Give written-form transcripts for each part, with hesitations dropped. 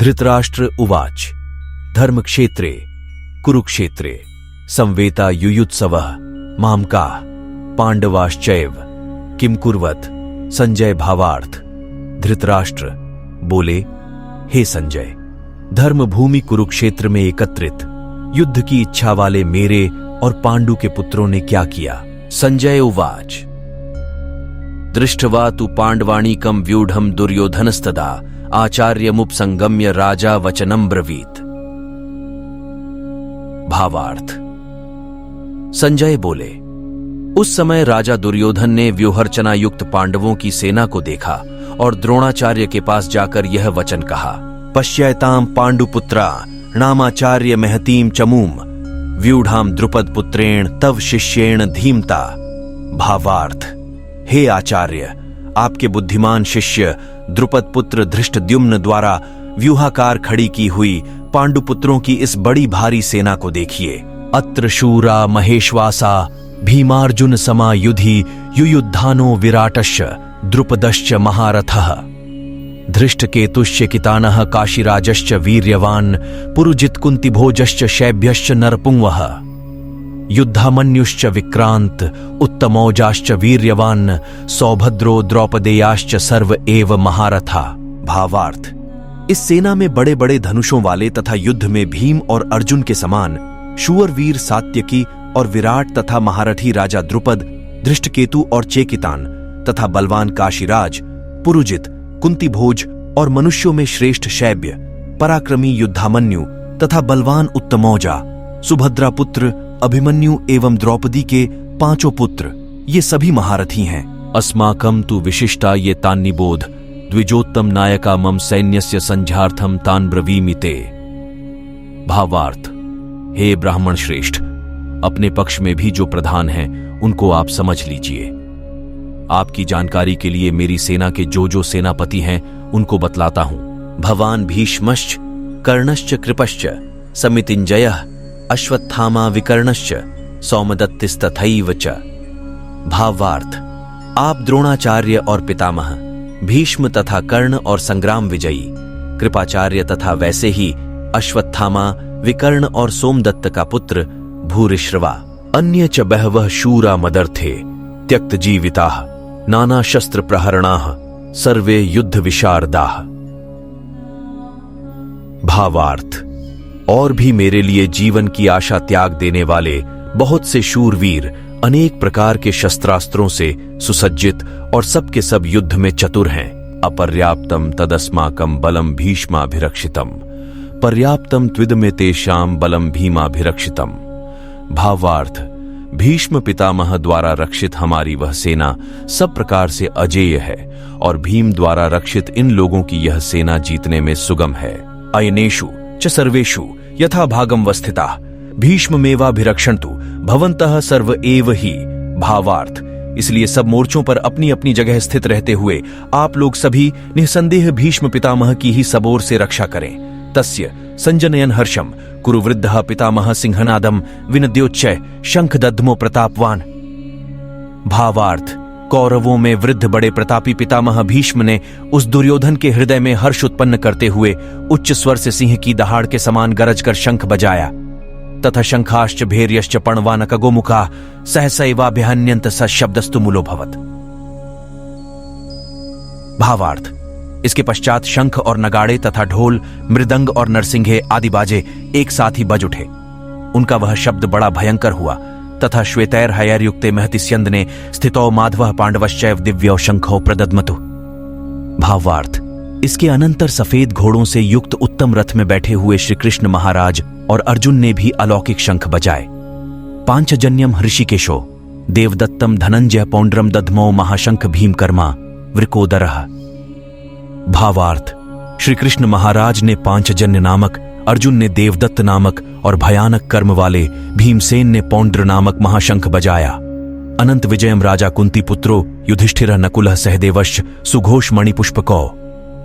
धृतराष्ट्र उवाच धर्मक्षेत्रे कुरुक्षेत्रे संवेता युयुत्सवः मामका पांडवाश्चैव किम कुर्वत। संजय भावार्थ। धृतराष्ट्र बोले, हे संजय, धर्मभूमि कुरुक्षेत्र में एकत्रित युद्ध की इच्छा वाले मेरे और पांडु के पुत्रों ने क्या किया। संजय उवाच दृष्ट्वा तु पांडवाणीकं व्यूढ़ं दुर्योधनस्तदा आचार्यमुपसंगम्य राजा वचनं ब्रवीत। भावार्थ। संजय बोले, उस समय राजा दुर्योधन ने व्यूहरचना युक्त पांडवों की सेना को देखा और द्रोणाचार्य के पास जाकर यह वचन कहा, पश्यताम पांडुपुत्रा नामाचार्य महतीम चमूम व्यूढ़ाम द्रुपद पुत्रेण तव शिष्येण धीमता। भावार्थ। हे आचार्य, आपके बुद्धिमान शिष्य द्रुपद पुत्र धृष्टद्युम्न द्वारा व्यूहाकार खड़ी की हुई पांडुपुत्रों की इस बड़ी भारी सेना को देखिए। अत्र शूरा महेश्वासा भीमार्जुन समायुधि युयुद्धानो विराटश्च द्रुपदश्च महारथः धृष्टकेतुश्च कितानः काशीराजश्च वीर्यवान् पुरुजित कुन्तिभोजश्च शैभ्यश्च नरपुंवः युद्धामन्युश्च विक्रांत उत्तमौजाश्च वीर्यवान् सौभद्रो द्रौपदेयाश्च सर्व एव महारथा। भावार्थ। इस सेना में बड़े बड़े धनुषों वाले तथा युद्ध में भीम और अर्जुन के समान शूरवीर सात्यकी और विराट तथा महारथी राजा द्रुपद, धृष्टकेतु और चेकितान तथा बलवान काशीराज, पुरुजित, कुंतीभोज और मनुष्यों में श्रेष्ठ शैब्य, पराक्रमी युद्धामन्यु तथा बलवान उत्तमौजा, सुभद्रा पुत्र अभिमन्यु एवं द्रौपदी के पांचों पुत्र, ये सभी महारथी हैं। अस्माकं तु विशिष्टा ये तान्निबोध द्विजोत्तम नायका मम सैन्यस्य संझार्थम तान ब्रवीमिते। भावार्थ। हे ब्राह्मण श्रेष्ठ, अपने पक्ष में भी जो प्रधान हैं उनको आप समझ लीजिए। आपकी जानकारी के लिए मेरी सेना के जो सेनापति हैं उनको बतलाता हूं। भवान भीष्मश्च कर्णश्च कृपश्च समितिंजयः अश्वत्थामा विकर्णश्च सौमदत्तिस्तथैव च। भावार्थ। आप द्रोणाचार्य और पितामह, भीष्म तथा कर्ण और संग्राम विजयी, कृपाचार्य तथा वैसे ही अश्वत्थामा, विकर्ण और सोमदत्त का पुत्र भूरिश्रवा, अन्य च बहवः शूरा मदर्थे त्यक्त जीविताः नाना शस्त्र प्रहरणाः सर्वे युद्ध विशारदाः। भावार्थ। और भी मेरे लिए जीवन की आशा त्याग देने वाले बहुत से शूरवीर अनेक प्रकार के शस्त्रास्त्रों से सुसज्जित और सबके सब युद्ध में चतुर हैं। अपर्याप्तम तदस्माकं बलम भीष्माभिरक्षितम पर्याप्तम त्विदमे तेषां बलम भीमाभिरक्षितम। भावार्थ। भीष्म पितामह द्वारा रक्षित हमारी वह सेना सब प्रकार से अजेय है और भीम द्वारा रक्षित इन लोगों की यह सेना जीतने में सुगम है। अयनेषु च सर्वेषु यथा भागम वस्थिताः भीष्ममेवाभिरक्षन्तु भवन्तः सर्व एव ही। भावार्थ। इसलिए सब मोर्चों पर अपनी अपनी जगह स्थित रहते हुए आप लोग सभी निसंदेह भीष्म पितामह की ही सब ओर से रक्षा करें। तस्य संजनयन हर्षम कुरुवृद्धः पितामह सिंहनादम विनद्योच्चय शंख दध्मो प्रतापवान। भावार्थ। कौरवों में वृद्ध बड़े प्रतापी पितामह भीष्म ने उस दुर्योधन के हृदय में हर्ष उत्पन्न करते हुए उच्च स्वर से सिंह की दहाड़ के समान गरज कर शंख बजाया तथा शंखाश्च भैर्यश्च पणवानक गोमुखा सहसैवाभ्यहन्यन्त सशब्दस्तु मूलोभवत्। भावार्थ। इसके पश्चात शंख और नगाड़े तथा ढोल, मृदंग और नरसिंघे आदि बाजे एक साथ ही बज उठे। उनका वह शब्द बड़ा भयंकर हुआ तथा श्वेतैर हयर्युक्ते महतिस्यन्द ने स्थितो माधवः पांडवश्चैव दिव्यो शंखो प्रदद्मतु। भावार्थ। इसके अनंतर सफेद घोड़ों से युक्त उत्तम रथ में बैठे हुए श्री कृष्ण महाराज और अर्जुन ने भी अलौकिक शंख बजाए। पांचजन्यम हृषिकेशो देवदत्तम धनंजय पौंड्रम दध्मो महाशंख भीमकर्मा वृकोदरः। भावार्थ। श्री कृष्ण महाराज ने पांचजन्य नामक, अर्जुन ने देवदत्त नामक और भयानक कर्म वाले भीमसेन ने पौंड्र नामक महाशंख बजाया। अनंत विजयम राजा कुंती पुत्रो युधिष्ठिरः नकुलः सहदेवश्च सुघोष मणिपुष्पको।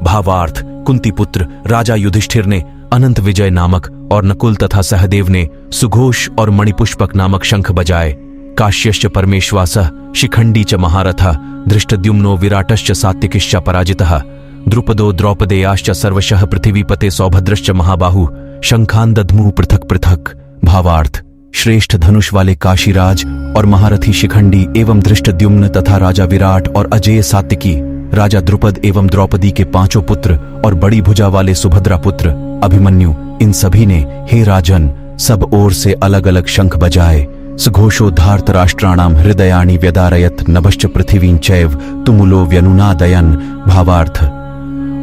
भावार्थ। कुंती पुत्र राजा युधिष्ठिर ने अनंत विजय नामक और नकुल तथा सहदेव ने सुघोष और मणिपुष्पक नामक शंख बजाए। काश्यश्च परमेश्वासः शिखंडी च महारथः धृष्टद्युम्नो विराटश्च सात्यकिश्च पराजितः द्रुपदो द्रौपदेयाश्च सर्वशः पृथिवीपते सौभद्रश्च महाबाहु शंखान दध्मुः पृथक पृथक। भावार्थ, श्रेष्ठ धनुष वाले काशीराज और महारथी शिखंडी एवं धृष्टद्युम्न तथा राजा विराट और अजेय सात्विकी, राजा द्रुपद एवं द्रौपदी के 5 पुत्र और बड़ी भुजा वाले सुभद्रा पुत्र अभिमन्यु, इन सभी ने हे राजन सब ओर से अलग अलग शंख बजाए। सुघोषो धार्तराष्ट्राणाम हृदयानि व्यदारयत नभश्च पृथिवीं चैव तुमुलो व्यनुनादयन। भावार्थ,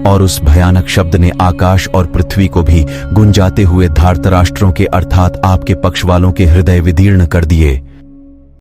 और उस भयानक शब्द ने आकाश और पृथ्वी को भी गुंजाते हुए धार्तराष्ट्रों के अर्थात आपके पक्ष वालों के हृदय विदीर्ण कर दिए।